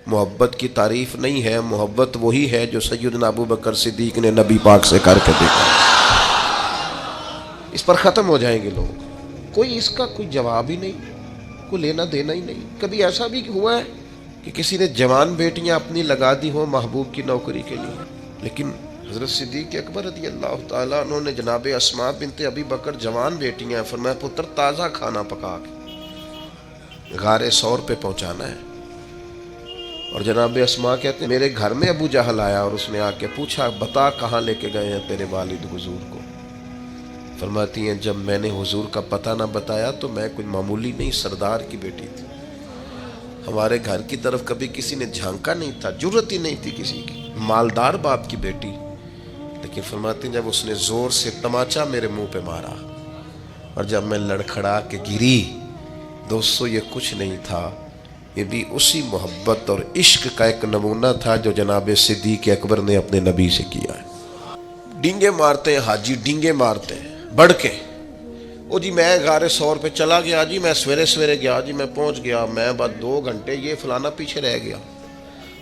محبت کی تعریف نہیں ہے، محبت وہی ہے جو سیدنا ابو بکر صدیق نے نبی پاک سے کر کے دیکھا۔ اس پر ختم ہو جائیں گے لوگ، کوئی اس کا کوئی جواب ہی نہیں، کوئی لینا دینا ہی نہیں۔ کبھی ایسا بھی ہوا ہے کہ کسی نے جوان بیٹیاں اپنی لگا دی ہوں محبوب کی نوکری کے لیے، لیکن حضرت صدیق اکبر رضی اللہ تعالیٰ عنہ نے جناب اسماء بنت ابی بکر جوان بیٹیاں، فرمایا پتر تازہ کھانا پکا کے غار ثور پہ پہنچانا ہے۔ اور جناب اسماء کہتے ہیں میرے گھر میں ابو جہل آیا اور اس نے آ کے پوچھا بتا کہاں لے کے گئے ہیں تیرے والد حضور کو؟ فرماتی ہیں جب میں نے حضور کا پتہ نہ بتایا تو میں کوئی معمولی نہیں، سردار کی بیٹی تھی، ہمارے گھر کی طرف کبھی کسی نے جھانکا نہیں تھا، جرت ہی نہیں تھی کسی کی، مالدار باپ کی بیٹی۔ لیکن فرماتی ہیں جب اس نے زور سے تماچا میرے منہ پہ مارا اور جب میں لڑکھڑا کے گری، دوستو یہ کچھ نہیں تھا، یہ بھی اسی محبت اور عشق کا ایک نمونہ تھا جو جناب صدیق اکبر نے اپنے نبی سے کیا ہے۔ ڈینگے مارتے ہیں حاجی، ڈینگے مارتے ہیں بڑھ کے، او جی میں غار ثور پہ چلا گیا جی، میں سویرے گیا جی، میں پہنچ گیا، میں بعد 2 گھنٹے یہ فلانا پیچھے رہ گیا۔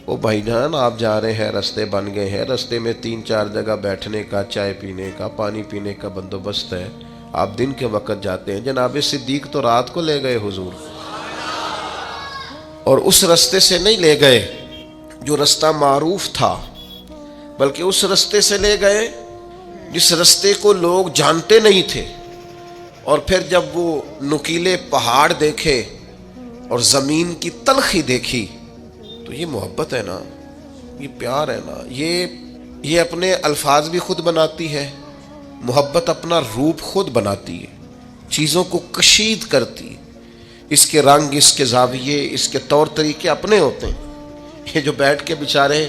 او بھائی جان آپ جا رہے ہیں، رستے بن گئے ہیں، رستے میں 3-4 جگہ بیٹھنے کا، چائے پینے کا، پانی پینے کا بندوبست ہے، آپ دن کے وقت جاتے ہیں۔ جناب صدیق تو رات کو لے گئے حضور، اور اس رستے سے نہیں لے گئے جو رستہ معروف تھا، بلکہ اس رستے سے لے گئے جس رستے کو لوگ جانتے نہیں تھے۔ اور پھر جب وہ نکیلے پہاڑ دیکھے اور زمین کی تلخی دیکھی تو یہ محبت ہے نا، یہ پیار ہے نا، یہ اپنے الفاظ بھی خود بناتی ہے، محبت اپنا روپ خود بناتی ہے، چیزوں کو کشید کرتی ہے، اس کے رنگ، اس کے زاویے، اس کے طور طریقے اپنے ہوتے ہیں۔ یہ جو بیٹھ کے بیچارے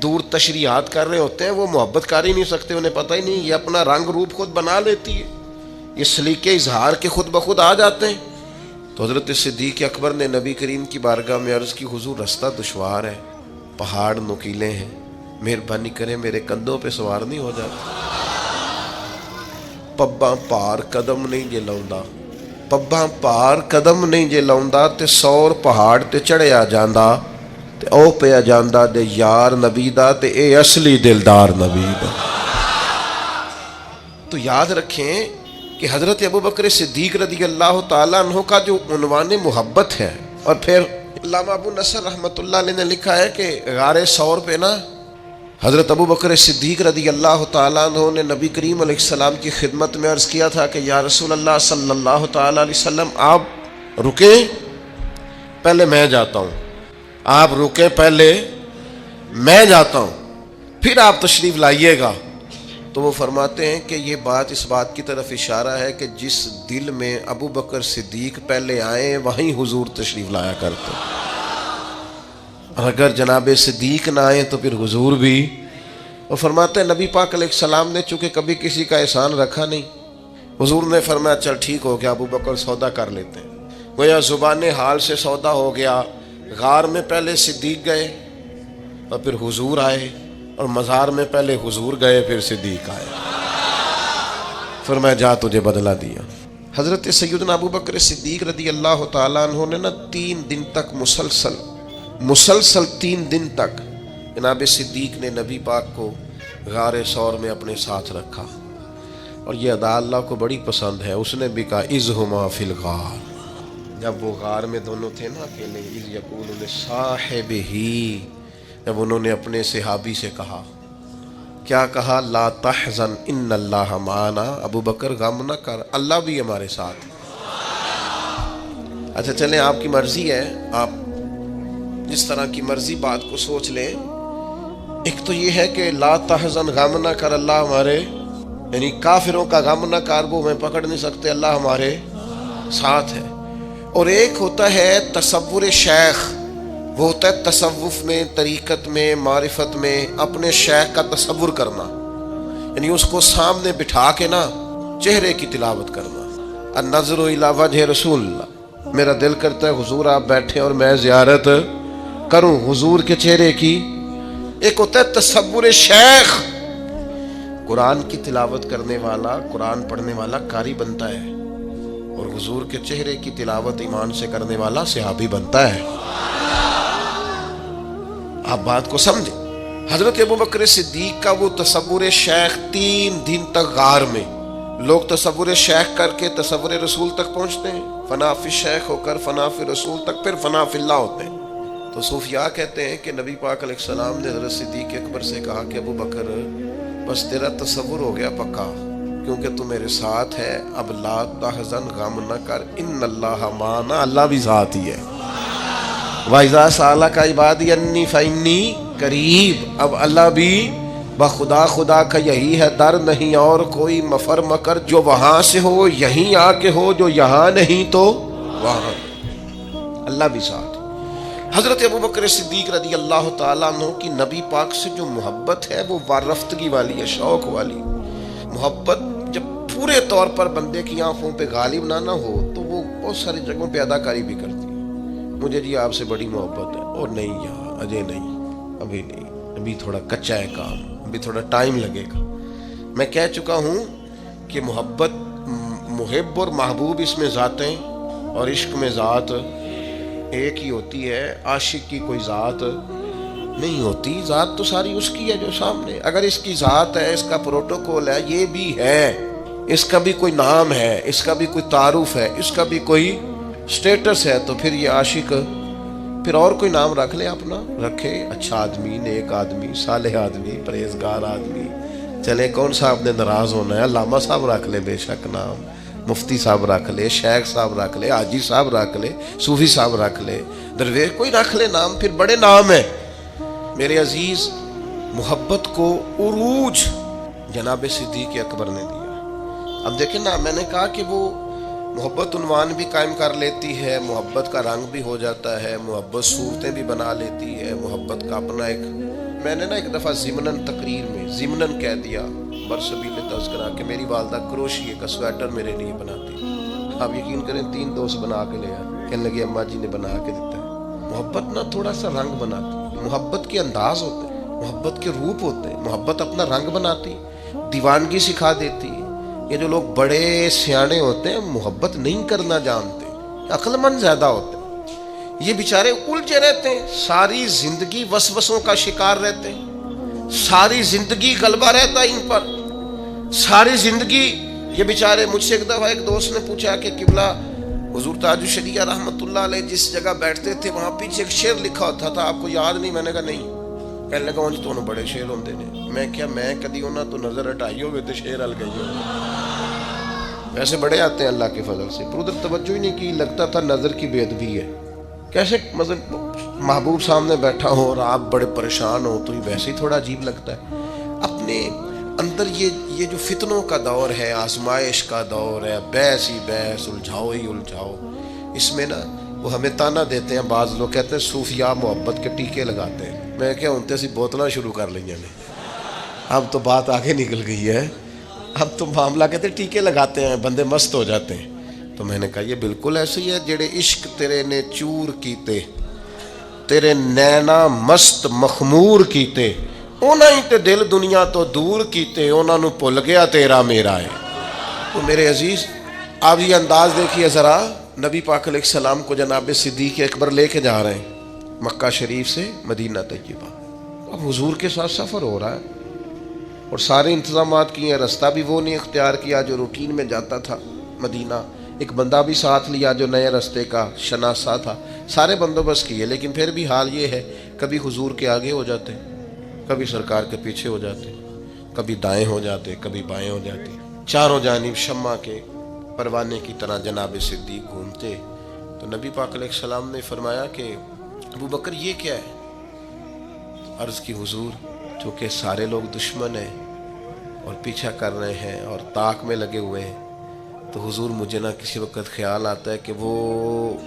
دور تشریحات کر رہے ہوتے ہیں وہ محبت کر ہی نہیں سکتے، انہیں پتہ ہی نہیں، یہ اپنا رنگ روپ خود بنا لیتی ہے، یہ سلیقے اظہار کے خود بخود آ جاتے ہیں۔ تو حضرت صدیق اکبر نے نبی کریم کی بارگاہ میں عرض کی حضور رستہ دشوار ہے، پہاڑ نکیلے ہیں، مہربانی کریں میرے کندھوں پہ سوار نہیں ہو جاتا؟ پباں پار قدم نہیں جے لاؤندا، پباں پار قدم نہیں جے لاؤندا تے 100 پہاڑ تے چڑھیا جاندا تے او پیا جاندا دے یار نبی دا تے اے اصلی دلدار نبی دا۔ تو یاد رکھیں کہ حضرت ابوبکر صدیق رضی اللہ تعالیٰ عنہ کا جو عنوان محبت ہے، اور پھر علامہ ابو نصر رحمۃ اللہ علیہ نے لکھا ہے کہ غار ثور پہ نا حضرت ابوبکر صدیق رضی اللہ تعالیٰ عنہ نے نبی کریم علیہ السلام کی خدمت میں عرض کیا تھا کہ یا رسول اللہ صلی اللہ تعالیٰ علیہ وسلم آپ رکیں پہلے میں جاتا ہوں، آپ رکیں پہلے میں جاتا ہوں، پھر آپ تشریف لائیے گا۔ تو وہ فرماتے ہیں کہ یہ بات اس بات کی طرف اشارہ ہے کہ جس دل میں ابو بکر صدیق پہلے آئیں وہیں حضور تشریف لایا کرتے، اور اگر جناب صدیق نہ آئیں تو پھر حضور بھی۔ وہ فرماتے ہیں نبی پاک علیہ السلام نے چونکہ کبھی کسی کا احسان رکھا نہیں، حضور نے فرمایا چل ٹھیک ہو گیا ابو بکر سودا کر لیتے ہیں، گویا زبان حال سے سودا ہو گیا۔ غار میں پہلے صدیق گئے اور پھر حضور آئے، اور مزار میں پہلے حضور گئے پھر صدیق آئے، فرمایا جا تجھے بدلہ دیا۔ حضرت سیدنا ابو بکر صدیق رضی اللہ تعالیٰ عنہ نے 3 دن تک مسلسل 3 دن تک جناب صدیق نے نبی پاک کو غار ثور میں اپنے ساتھ رکھا، اور یہ ادا اللہ کو بڑی پسند ہے۔ اس نے بھی کہا اذہما فی الغار، جب وہ غار میں دونوں تھے نا اکیلے، اذ یقول لصاحبہ، جب انہوں نے اپنے صحابی سے کہا، کیا کہا؟ لا تحزن ان اللہ معنا، ابو بکر غم نہ کر، اللہ بھی ہمارے ساتھ۔ اچھا چلیں آپ کی مرضی ہے، آپ جس طرح کی مرضی بات کو سوچ لیں۔ ایک تو یہ ہے کہ لا تحزن غم نہ کر اللہ ہمارے، یعنی کافروں کا غم نہ کر، وہ ہمیں پکڑ نہیں سکتے، اللہ ہمارے ساتھ ہے۔ اور ایک ہوتا ہے تصور شیخ، وہ ہوتا ہے تصوف میں، طریقت میں، معرفت میں اپنے شیخ کا تصور کرنا، یعنی اس کو سامنے بٹھا کے نا چہرے کی تلاوت کرنا۔ النظر الی وجہ رسول اللہ، میرا دل کرتا ہے حضور آپ بیٹھے اور میں زیارت کروں حضور کے چہرے کی۔ ایک ہوتا ہے تصور شیخ، قرآن کی تلاوت کرنے والا، قرآن پڑھنے والا قاری بنتا ہے، اور حضور کے چہرے کی تلاوت ایمان سے کرنے والا صحابی بنتا ہے۔ آپ بات کو سمجھیں. حضرت ابو بکر صدیق کا وہ تصور شیخ 3 دن تک غار میں، لوگ تصور شیخ کر کے تصور رسول تک پہنچتے ہیں، فنا فی شیخ ہو کر فنا فی رسول تک، پھر فنا فی اللہ ہوتے ہیں. تو صوفیاء کہتے ہیں کہ نبی پاک علیہ السلام نے حضرت صدیق اکبر سے کہا کہ ابو بکر بس تیرا تصور ہو گیا پکا، کیونکہ تو میرے ساتھ ہے، اب لا تحزن، غم نہ کر، ان اللہ معنا، اللہ بھی ساتھ ہی ہے. وَإِذَا سَأَلَكَ عِبَادِي عَنِّي فَإِنِّي قریب، اب اللہ بھی بخدا خدا کا یہی ہے در، نہیں اور کوئی مفر مکر، جو وہاں سے ہو یہیں آ کے ہو، جو یہاں نہیں تو وہاں. اللہ بھی ساتھ. حضرت ابو بکر صدیق رضی اللہ تعالیٰ عنہ کی نبی پاک سے جو محبت ہے وہ وارفتگی والی ہے، شوق والی محبت. جب پورے طور پر بندے کی آنکھوں پہ غالب نہ ہو تو وہ بہت ساری جگہوں پہ اداکاری بھی کرتی ہے. مجھے جی آپ سے بڑی محبت ہے، اور نہیں یار اجے نہیں، ابھی نہیں، ابھی تھوڑا کچا ہے کام، ابھی تھوڑا ٹائم لگے گا. میں کہہ چکا ہوں کہ محبت، محب اور محبوب اس میں ذاتیں، اور عشق میں ذات ایک ہی ہوتی ہے. عاشق کی کوئی ذات نہیں ہوتی، ذات تو ساری اس کی ہے جو سامنے. اگر اس کی ذات ہے، اس کا پروٹوکول ہے، یہ بھی ہے، اس کا بھی کوئی نام ہے، اس کا بھی کوئی تعارف ہے، اس کا بھی کوئی سٹیٹس ہے، تو پھر یہ عاشق پھر اور کوئی نام رکھ لے اپنا، رکھے اچھا آدمی، نیک آدمی، صالح آدمی، پرہیزگار آدمی. چلے کون صاحب نے ناراض ہونا ہے، علامہ صاحب رکھ لے بے شک نام، مفتی صاحب رکھ لے، شیخ صاحب رکھ لے، حاجی صاحب رکھ لے، صوفی صاحب رکھ لے، درویش کوئی رکھ لے نام، پھر بڑے نام ہیں. میرے عزیز، محبت کو عروج جناب صدیق اکبر نے دیا. اب دیکھیں نا، میں نے کہا کہ وہ محبت عنوان بھی قائم کر لیتی ہے، محبت کا رنگ بھی ہو جاتا ہے، محبت صورتیں بھی بنا لیتی ہے، محبت کا اپنا ایک، میں نے نا ایک دفعہ ضمناً تقریر میں ضمناً کہہ دیا برسبیل تذکرہ کہ میری والدہ کروشیے کا سویٹر میرے لیے بناتی. آپ یقین کریں 3 دوست بنا کے لے آئے، کہنے لگے اماں جی نے بنا کے دیتا ہے. محبت نا تھوڑا سا رنگ بناتی ہے، محبت کے انداز ہوتے ہیں، محبت کے روپ ہوتے ہیں، محبت اپنا رنگ بناتی، دیوانگی سکھا دیتی. یہ جو لوگ بڑے سیانے ہوتے ہیں محبت نہیں کرنا جانتے، عقل مند زیادہ ہوتے ہیں، یہ بیچارے الجھے رہتے ہیں، ساری زندگی وسوسوں کا شکار رہتے ہیں، ساری زندگی غلبہ رہتا ہے ان پر، ساری زندگی. یہ بیچارے، مجھ سے ایک دفعہ ایک دوست نے پوچھا کہ قبلہ حضور تاج الشریعہ رحمۃ اللہ علیہ جس جگہ بیٹھتے تھے وہاں پیچھے ایک شعر لکھا ہوتا تھا، آپ کو یاد نہیں؟ میں نے کہا نہیں. کہنے لگا انج تو بڑے شعر ہوندے نے. میں کیا میں کدی انہاں تو نظر ہٹائی ہوئے تو شعر ہل گئی ہو. ویسے بڑے آتے ہیں اللہ کے فضل سے، پر ادھر توجہ ہی نہیں کی، لگتا تھا نظر کی بے ادبی ہے. کیسے مطلب محبوب سامنے بیٹھا ہو اور آپ بڑے پریشان ہو تو یہ ویسے ہی تھوڑا عجیب لگتا ہے. اپنے اندر یہ جو فتنوں کا دور ہے، آزمائش کا دور ہے، بحث ہی بحث، الجھاؤ ہی الجھاؤ، اس میں نا وہ ہمیں تانا دیتے ہیں. بعض لوگ کہتے ہیں صوفیاء محبت کے ٹیکے لگاتے ہیں. میں کیا انتے سی بوتلاں شروع کر لیں نے، اب تو بات آگے نکل گئی ہے، اب تو معاملہ کہتے ہیں ٹیکے لگاتے ہیں، بندے مست ہو جاتے ہیں. تو میں نے کہا یہ بالکل ایسے ہی ہے، جڑے عشق تیرے نے چور کیتے، تیرے نینا مست مخمور کیتے، اونا ہی تے دل دنیا تو دور کیتے، اونا نو بھل گیا تیرا میرا ہے. تو میرے عزیز، آپ یہ انداز دیکھیے ذرا، نبی پاک علیہ السلام کو جناب صدیق اکبر لے کے جا رہے ہیں مکہ شریف سے مدینہ طیبہ. اب حضور کے ساتھ سفر ہو رہا ہے اور سارے انتظامات کیے ہیں، رستہ بھی وہ نہیں اختیار کیا جو روٹین میں جاتا تھا مدینہ، ایک بندہ بھی ساتھ لیا جو نئے رستے کا شناسا تھا، سارے بندوبست کیے. لیکن پھر بھی حال یہ ہے، کبھی حضور کے آگے ہو جاتے، کبھی سرکار کے پیچھے ہو جاتے، کبھی دائیں ہو جاتے، کبھی بائیں ہو جاتے، چاروں جانب شمع کے پروانے کی طرح جناب صدیق گھومتے. تو نبی پاک علیہ السلام نے فرمایا کہ ابو بکر یہ کیا ہے؟ عرض کی حضور، چونکہ سارے لوگ دشمن ہیں اور پیچھا کر رہے ہیں اور طاق میں لگے ہوئے ہیں، تو حضور مجھے نہ کسی وقت خیال آتا ہے کہ وہ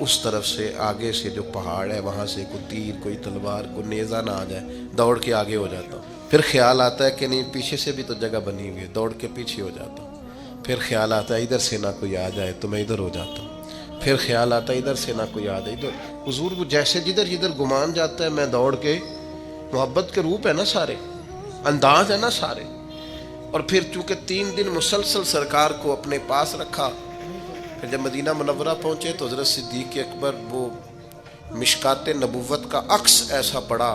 اس طرف سے آگے سے جو پہاڑ ہے وہاں سے کوئی تیر، کوئی تلوار، کوئی نیزہ نہ آ جائے، دوڑ کے آگے ہو جاتا ہوں. پھر خیال آتا ہے کہ نہیں پیچھے سے بھی تو جگہ بنی ہوئی ہے، دوڑ کے پیچھے ہو جاتا ہوں. پھر خیال آتا ہے ادھر سے نہ کوئی آ جائے تو میں ادھر ہو جاتا ہوں. پھر خیال آتا ہے ادھر سے نہ کوئی آ جائے ادھر. حضور وہ جیسے جدھر گمان جاتا ہے میں دوڑ کے، محبت کے روپ ہے نا سارے، انداز ہے نا سارے. اور پھر چونکہ 3 دن مسلسل سرکار کو اپنے پاس رکھا، پھر جب مدینہ منورہ پہنچے تو حضرت صدیق اکبر وہ مشکات نبوت کا عکس ایسا پڑا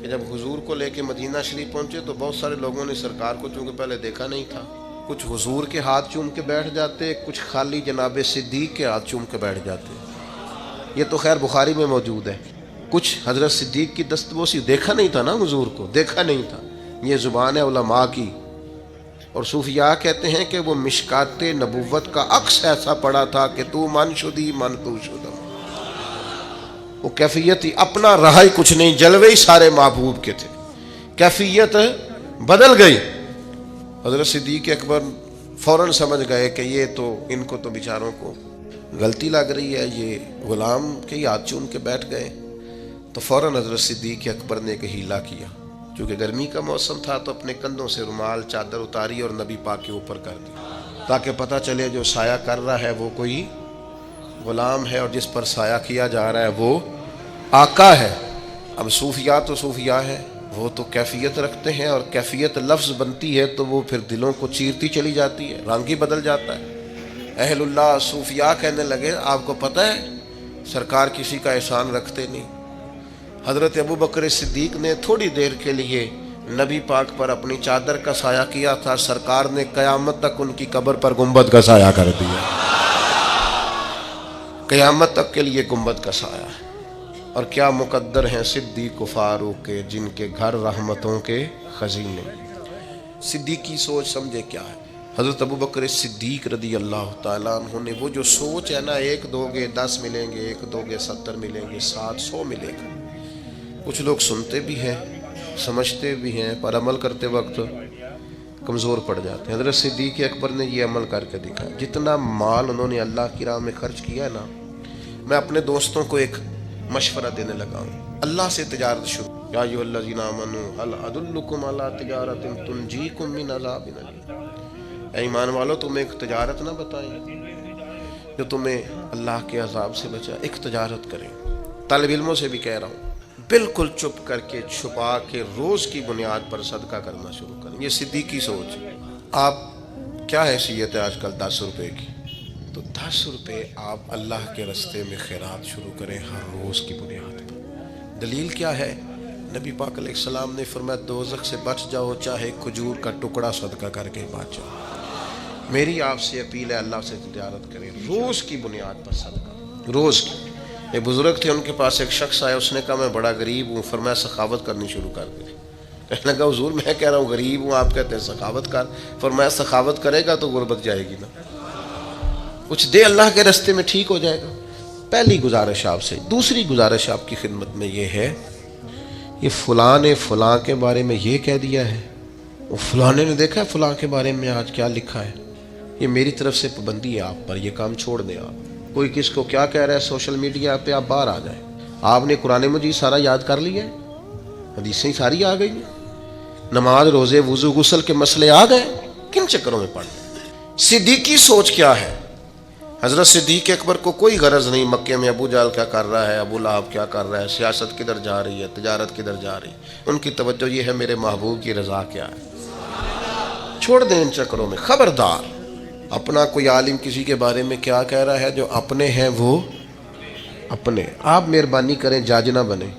کہ جب حضور کو لے کے مدینہ شریف پہنچے تو بہت سارے لوگوں نے سرکار کو چونکہ پہلے دیکھا نہیں تھا، کچھ حضور کے ہاتھ چوم کے بیٹھ جاتے، کچھ خالی جناب صدیق کے ہاتھ چوم کے بیٹھ جاتے. یہ تو خیر بخاری میں موجود ہے. کچھ حضرت صدیق کی دستبوسی، دیکھا نہیں تھا نا حضور کو، دیکھا نہیں تھا. یہ زبان ہے علماء کی. اور صوفیاء کہتے ہیں کہ وہ مشکات نبوت کا عکس ایسا پڑا تھا کہ تو من شدی من تو شدہ. وہ کیفیت ہی اپنا رہا ہی کچھ نہیں، جلوے ہی سارے محبوب کے تھے. کیفیت بدل گئی. حضرت صدیق اکبر فوراً سمجھ گئے کہ یہ تو ان کو تو بیچاروں کو غلطی لگ رہی ہے، یہ غلام کے ہی ہاتھ چوم کے بیٹھ گئے. تو فوراً حضرت صدیق اکبر نے ایک ہیلا کیا. چونکہ گرمی کا موسم تھا تو اپنے کندھوں سے رومال چادر اتاری اور نبی پاک کے اوپر کر دی، تاکہ پتہ چلے جو سایہ کر رہا ہے وہ کوئی غلام ہے اور جس پر سایہ کیا جا رہا ہے وہ آقا ہے. اب صوفیاء تو صوفیاء ہے، وہ تو کیفیت رکھتے ہیں، اور کیفیت لفظ بنتی ہے تو وہ پھر دلوں کو چیرتی چلی جاتی ہے، رنگ ہی بدل جاتا ہے. اہل اللہ صوفیاء کہنے لگے آپ کو پتہ ہے سرکار کسی کا احسان رکھتے نہیں. حضرت ابوبکر صدیق نے تھوڑی دیر کے لیے نبی پاک پر اپنی چادر کا سایہ کیا تھا، سرکار نے قیامت تک ان کی قبر پر گنبد کا سایہ کر دیا. قیامت تک کے لیے گنبد کا سایہ ہے. اور کیا مقدر ہیں صدیق و فاروق کے، جن کے گھر رحمتوں کے خزینے. صدیقی سوچ سمجھے کیا ہے. حضرت ابوبکر صدیق رضی اللہ تعالیٰ عنہ نے وہ جو سوچ ہے نا، 1 دو گے 10 ملیں گے، 1 دو گے 70 ملیں گے، 700 ملے گا. کچھ لوگ سنتے بھی ہیں سمجھتے بھی ہیں پر عمل کرتے وقت کمزور پڑ جاتے ہیں. حضرت صدیق اکبر نے یہ عمل کر کے دکھا. جتنا مال انہوں نے اللہ کی راہ میں خرچ کیا ہے نا، میں اپنے دوستوں کو ایک مشورہ دینے لگا ہوں، اللہ سے تجارت شروع. یا ایھا الذین آمنوا هل ادلکم علی تجارۃ تنجیکم من عذاب الیم. اے ایمان والو تمہیں ایک تجارت نہ بتائیں جو تمہیں اللہ کے عذاب سے بچائے. ایک تجارت کریں. طالب علموں سے بھی کہہ رہا ہوں بالکل چپ کر کے چھپا کے روز کی بنیاد پر صدقہ کرنا شروع کریں. یہ صدیقی سوچ. آپ کیا حیثیت ہے آج کل 10 روپے کی؟ تو 10 روپے آپ اللہ کے رستے میں خیرات شروع کریں ہر روز کی بنیاد پر. دلیل کیا ہے؟ نبی پاک علیہ السلام نے فرمایا دوزخ سے بچ جاؤ چاہے کھجور کا ٹکڑا صدقہ کر کے بچ جاؤ. میری آپ سے اپیل ہے اللہ سے تجارت کریں روز کی بنیاد پر صدقہ. روز کی. ایک بزرگ تھے، ان کے پاس ایک شخص آیا، اس نے کہا میں بڑا غریب ہوں. فرمایا سخاوت کرنی شروع کر دے. کہنے لگا حضور میں کہہ رہا ہوں غریب ہوں، آپ کہتے ہیں سخاوت کر. فرمایا سخاوت کرے گا تو غربت جائے گی نا. کچھ دے اللہ کے رستے میں ٹھیک ہو جائے گا. پہلی گزارش آپ سے. دوسری گزارش آپ کی خدمت میں یہ ہے، یہ فلاں نے فلاں کے بارے میں یہ کہہ دیا ہے، وہ فلاں نے دیکھا ہے فلاں کے بارے میں آج کیا لکھا ہے. یہ میری طرف سے پابندی ہے آپ پر، یہ کام چھوڑ دیں. آپ کوئی کس کو کیا کہہ رہا ہے سوشل میڈیا پہ آپ باہر آ جائیں. آپ نے قرآن مجید سارا یاد کر لیا ہے، حدیثیں ساری آ گئی ہیں، نماز روزے وضو غسل کے مسئلے آ گئے. کن چکروں میں پڑ گئے؟ صدیقی سوچ کیا ہے؟ حضرت صدیق اکبر کو کوئی غرض نہیں مکے میں ابو جہل کیا کر رہا ہے، ابو لہب کیا کر رہا ہے، سیاست کدھر جا رہی ہے، تجارت کدھر جا رہی ہے. ان کی توجہ یہ ہے میرے محبوب کی رضا کیا ہے. چھوڑ دیں ان چکروں میں. خبردار اپنا کوئی عالم کسی کے بارے میں کیا کہہ رہا ہے، جو اپنے ہیں وہ اپنے. آپ مہربانی کریں جاج نہ بنیں.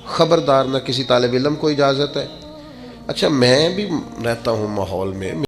خبردار. نہ کسی طالب علم کو اجازت ہے. اچھا میں بھی رہتا ہوں ماحول میں